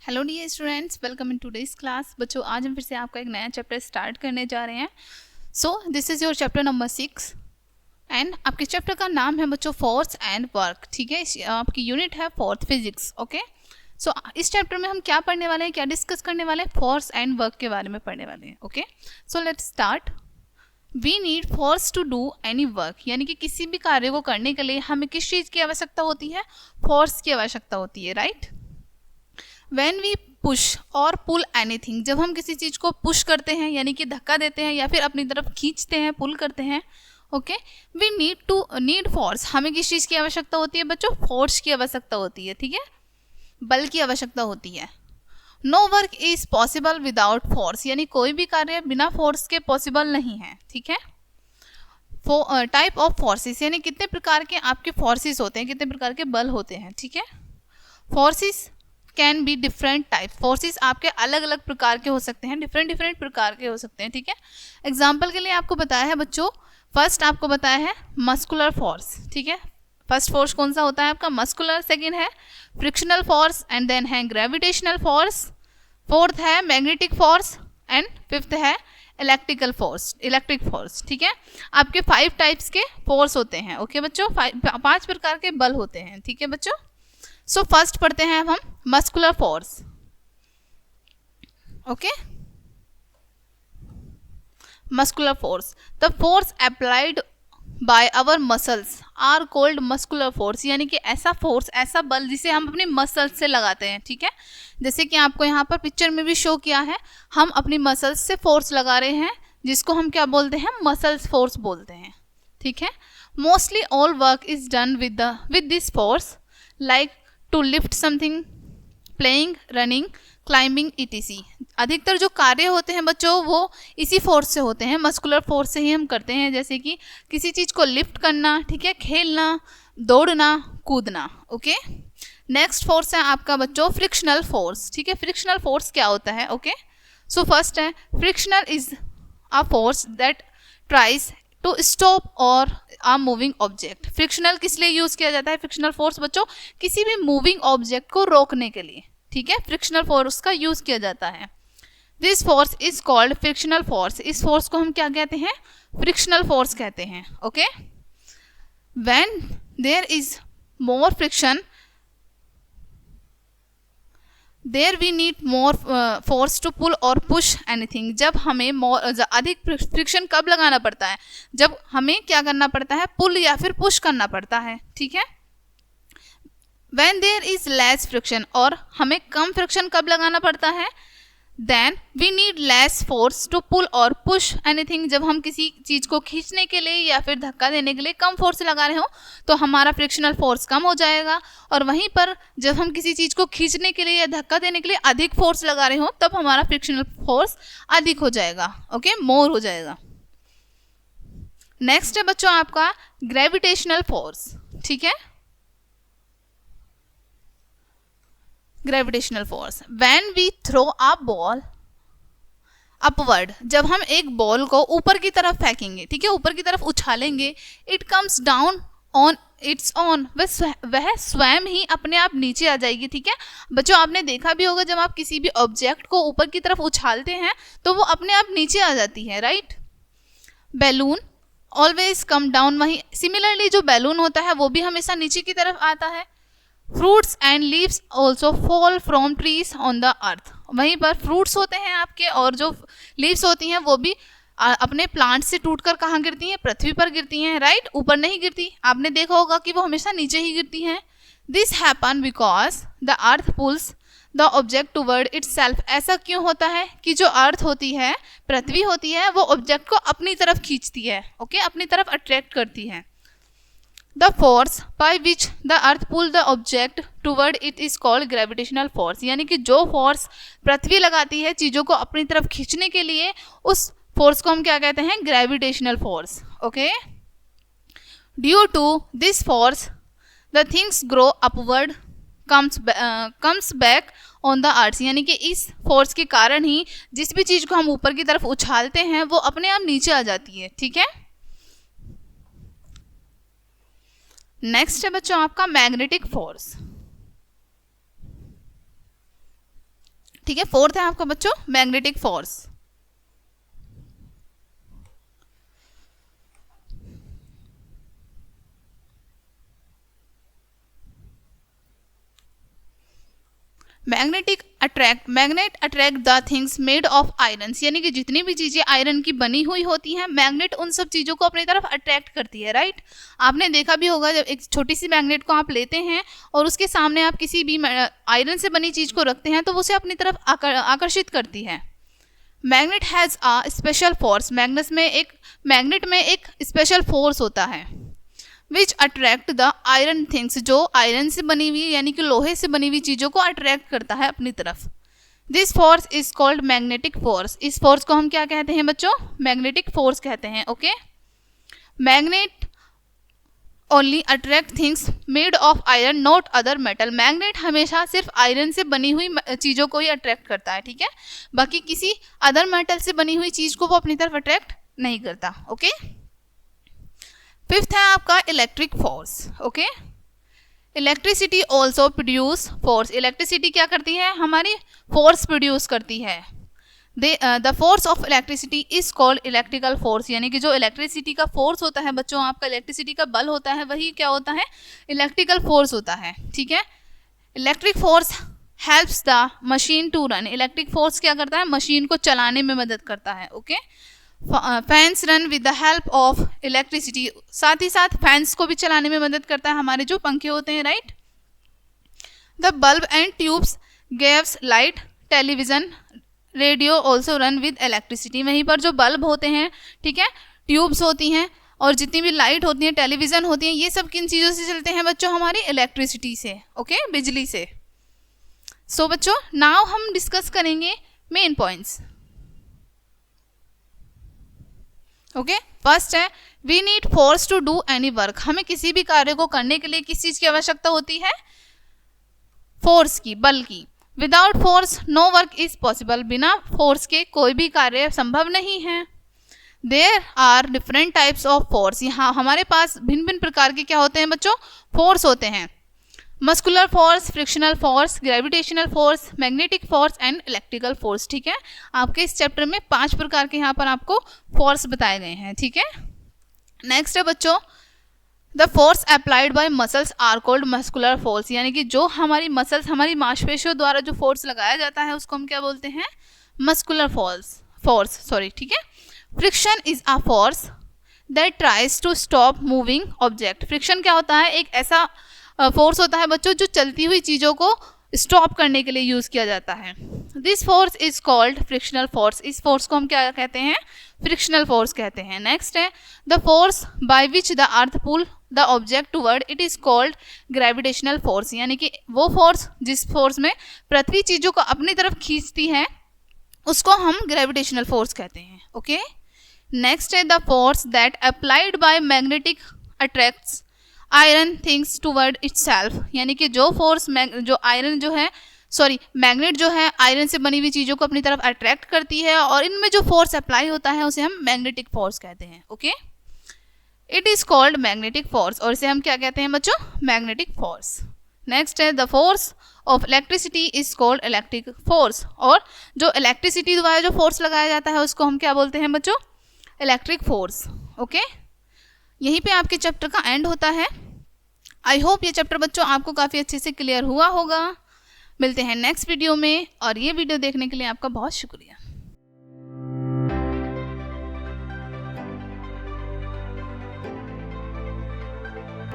Hello dear students, welcome in today's class. बच्चों, आज हम फिर से आपका एक नया चैप्टर स्टार्ट करने जा रहे हैं। So this is your chapter number 6 and आपके चैप्टर का नाम है बच्चों फोर्स एंड वर्क। ठीक है, आपकी यूनिट है फोर्थ फिजिक्स। ओके, सो इस चैप्टर में हम क्या पढ़ने वाले हैं, क्या डिस्कस करने वाले हैं? फोर्स एंड वर्क के बारे में पढ़ने वाले हैं। Okay, so let's start. We need force to do any work, यानी कि किसी भी कार्य को करने के लिए हमें किस चीज़ की आवश्यकता होती है? फोर्स की आवश्यकता होती है, राइट? When we पुश और पुल एनीथिंग, जब हम किसी चीज़ को पुश करते हैं यानी कि धक्का देते हैं या फिर अपनी तरफ खींचते हैं, पुल करते हैं, ओके, वी नीड फोर्स। हमें किस चीज़ की आवश्यकता होती है बच्चों? फोर्स की आवश्यकता होती है। ठीक है, बल की आवश्यकता होती है। No work is possible without force, यानी कोई भी कार्य बिना फोर्स के पॉसिबल नहीं है। ठीक है, टाइप ऑफ फोर्सेस, यानी कितने प्रकार के आपके फोर्सेस होते हैं, कितने प्रकार के बल होते हैं। ठीक है, forces can be different type. Forces आपके अलग अलग प्रकार के हो सकते हैं, डिफरेंट प्रकार के हो सकते हैं। ठीक है, एग्जाम्पल के लिए आपको बताया है बच्चों, फर्स्ट आपको बताया है मस्कुलर फोर्स। ठीक है, फर्स्ट फोर्स कौन सा होता है आपका? मस्कुलर। सेकेंड है फ्रिक्शनल फोर्स एंड देन है ग्रेविटेशनल फोर्स। फोर्थ है मैग्नेटिक फोर्स एंड फिफ्थ है इलेक्ट्रिक फोर्स। ठीक है, आपके 5 टाइप्स के फोर्स होते हैं। ओके बच्चों, 5 प्रकार के बल होते हैं। ठीक है बच्चों, सो फर्स्ट पढ़ते हैं अब हम muscular force. Okay, muscular force, the force applied by our muscles are called muscular force, यानी कि ऐसा फोर्स, ऐसा बल जिसे हम अपने मसल्स से लगाते हैं। ठीक है, जैसे कि आपको यहाँ पर पिक्चर में भी शो किया है, हम अपनी मसल्स से फोर्स लगा रहे हैं, जिसको हम क्या बोलते हैं? मसल्स फोर्स बोलते हैं। ठीक है, mostly all work is done with this force, like to lift something, playing, running, climbing etc। अधिकतर जो कार्य होते हैं बच्चों वो इसी फोर्स से होते हैं, मस्कुलर फोर्स से ही हम करते हैं, जैसे कि किसी चीज़ को लिफ्ट करना, ठीक है, खेलना, दौड़ना, कूदना। ओके, नेक्स्ट फोर्स है आपका बच्चों फ्रिक्शनल फोर्स। ठीक है, फ्रिक्शनल फोर्स क्या होता है? ओके, सो फर्स्ट है frictional is a force that tries to stop or a moving object. Frictional किस लिए यूज किया जाता है? फ्रिक्शनल फोर्स बच्चों किसी भी मूविंग ऑब्जेक्ट को रोकने के लिए। ठीक है, फ्रिक्शनल फोर्स का यूज किया जाता है। This force is called frictional force. इस फोर्स को हम क्या कहते हैं? फ्रिक्शनल फोर्स कहते हैं। Okay, when there is more friction there we need more force to pull और पुश एनीथिंग। जब हमें अधिक फ्रिक्शन कब लगाना पड़ता है? जब हमें क्या करना पड़ता है? पुल या फिर पुश करना पड़ता है। ठीक है, when there is less friction, और हमें कम फ्रिक्शन कब लगाना पड़ता है? Then we need less force to pull और पुश एनीथिंग। जब हम किसी चीज़ को खींचने के लिए या फिर धक्का देने के लिए कम फोर्स लगा रहे हो तो हमारा फ्रिक्शनल फोर्स कम हो जाएगा, और वहीं पर जब हम किसी चीज़ को खींचने के लिए या धक्का देने के लिए अधिक फोर्स लगा रहे हो तब हमारा फ्रिक्शनल फोर्स अधिक हो जाएगा। ओके, मोर हो जाएगा। नेक्स्ट है बच्चों आपका ग्रेविटेशनल फोर्स। ठीक है, gravitational force, when we throw a ball upward, जब हम एक बॉल को ऊपर की तरफ फेंकेंगे, ठीक है, ऊपर की तरफ उछालेंगे, it comes down on its own, वह स्वयं ही अपने आप नीचे आ जाएगी। ठीक है बच्चों, आपने देखा भी होगा जब आप किसी भी ऑब्जेक्ट को ऊपर की तरफ उछालते हैं तो वो अपने आप नीचे आ जाती है, right? Balloon always come down, वहीं सिमिलरली जो बैलून होता है वो भी हमेशा नीचे की तरफ आता है। Fruits and leaves also fall from trees on the अर्थ, वहीं पर फ्रूट्स होते हैं आपके और जो लीव्स होती हैं वो भी अपने प्लांट से टूटकर कहाँ गिरती हैं? पृथ्वी पर गिरती हैं, राइट? ऊपर नहीं गिरती। आपने देखा होगा कि वो हमेशा नीचे ही गिरती हैं। This happen because the earth pulls the object toward it's self. ऐसा क्यों होता है कि जो अर्थ होती है, पृथ्वी होती है, वो ऑब्जेक्ट को अपनी तरफ खींचती है। ओके, अपनी तरफ अट्रैक्ट करती है। The force by which the earth pull the object toward it is called gravitational force, यानी कि जो फोर्स पृथ्वी लगाती है चीज़ों को अपनी तरफ खींचने के लिए, उस फोर्स को हम क्या कहते हैं? Gravitational force. Okay, due to this force the things grow upward comes back on the earth, यानी कि इस फोर्स के कारण ही जिस भी चीज़ को हम ऊपर की तरफ उछालते हैं वो अपने आप नीचे आ जाती है। ठीक है, नेक्स्ट है बच्चों आपका मैग्नेटिक फोर्स। ठीक है, फोर्थ है आपका बच्चों magnetic force. Magnet attract the things made of iron, यानी कि जितनी भी चीजें आयरन की बनी हुई होती हैं, मैग्नेट उन सब चीजों को अपनी तरफ अट्रैक्ट करती है, राइट। आपने देखा भी होगा, जब एक छोटी सी मैग्नेट को आप लेते हैं और उसके सामने आप किसी भी आयरन से बनी चीज को रखते हैं तो वो उसे अपनी तरफ आकर्षित करती है। Magnet has a special force, magnet में एक स्पेशल फोर्स होता है which attract the iron things, जो आयरन से बनी हुई यानी कि लोहे से बनी हुई चीज़ों को अट्रैक्ट करता है अपनी तरफ। This force is called magnetic force, इस फोर्स को हम क्या कहते हैं बच्चों, मैग्नेटिक फोर्स कहते हैं। Okay, magnet only attract things made of iron not other metal, magnet हमेशा सिर्फ आयरन से बनी हुई चीज़ों को ही अट्रैक्ट करता है, ठीक है, बाकी किसी अदर मेटल से बनी हुई चीज़ को वो अपनी तरफ अट्रैक्ट नहीं करता। ओके, फिफ्थ है आपका electric force. Okay, electricity also produce force, electricity क्या करती है, हमारी फोर्स प्रोड्यूस करती है। The force of electricity is called electrical force, यानी कि जो इलेक्ट्रिसिटी का फोर्स होता है बच्चों, आपका इलेक्ट्रिसिटी का बल होता है, वही क्या होता है, इलेक्ट्रिकल फोर्स होता है, ठीक है। Electric force helps the machine to run, electric force क्या करता है, मशीन को चलाने में मदद करता है। Okay, fans run with the help of electricity, साथ ही साथ फैंस को भी चलाने में मदद करता है, हमारे जो पंखे होते हैं, right. The bulb and tubes gives light, television radio also run with electricity, वहीं पर जो बल्ब होते हैं, ठीक है, ट्यूब्स होती हैं और जितनी भी लाइट होती हैं, टेलीविजन होती हैं, ये सब किन चीज़ों से चलते हैं बच्चों, हमारी इलेक्ट्रिसिटी से। ओके, बिजली से। सो बच्चों नाउ हम डिस्कस करेंगे मेन पॉइंट्स। ओके, फर्स्ट है we need force to do any work, हमें किसी भी कार्य को करने के लिए किस चीज की आवश्यकता होती है, फोर्स की, बल की। Without force no work is possible, बिना फोर्स के कोई भी कार्य संभव नहीं है। There are different types of force, यहाँ हमारे पास भिन्न भिन्न प्रकार के क्या होते हैं बच्चों, फोर्स होते हैं। Muscular force, frictional force, gravitational force, magnetic force and electrical force, ठीक है। आपके इस चैप्टर में 5 प्रकार के यहाँ पर आपको फोर्स बताए गए हैं, ठीक है। नेक्स्ट है बच्चों the force applied by muscles are called muscular force, यानी कि जो हमारी मसल्स, हमारी मांसपेशियों द्वारा जो फोर्स लगाया जाता है उसको हम क्या बोलते हैं, मस्कुलर फोर्स, सॉरी, ठीक है। Friction is a force that tries to stop moving object, friction क्या होता है, एक ऐसा फोर्स होता है बच्चों जो चलती हुई चीज़ों को स्टॉप करने के लिए यूज़ किया जाता है। This force is called frictional force, इस फोर्स को हम क्या कहते हैं, फ्रिक्शनल फोर्स कहते हैं। नेक्स्ट है the force by which the earth pull the object toward it is called gravitational force, यानी कि वो फोर्स जिस फोर्स में पृथ्वी चीज़ों को अपनी तरफ खींचती है उसको हम ग्रेविटेशनल फोर्स कहते हैं। ओके, नेक्स्ट है the force that applied by magnetic attracts iron things toward itself, यानी कि जो फोर्स जो आयरन जो है, सॉरी मैग्नेट जो है आयरन से बनी हुई चीज़ों को अपनी तरफ अट्रैक्ट करती है और इनमें जो फोर्स अप्लाई होता है उसे हम मैग्नेटिक फोर्स कहते हैं। Okay, it is called magnetic force, और इसे हम क्या कहते हैं बच्चों, मैग्नेटिक फोर्स। नेक्स्ट है the force of electricity is called electric force, और जो इलेक्ट्रिसिटी द्वारा जो फोर्स लगाया जाता है उसको हम क्या बोलते हैं बच्चों, इलेक्ट्रिक फोर्स। ओके, यहीं पे आपके चैप्टर का एंड होता है। आई होप ये चैप्टर बच्चों आपको काफ़ी अच्छे से क्लियर हुआ होगा। मिलते हैं नेक्स्ट वीडियो में, और ये वीडियो देखने के लिए आपका बहुत शुक्रिया।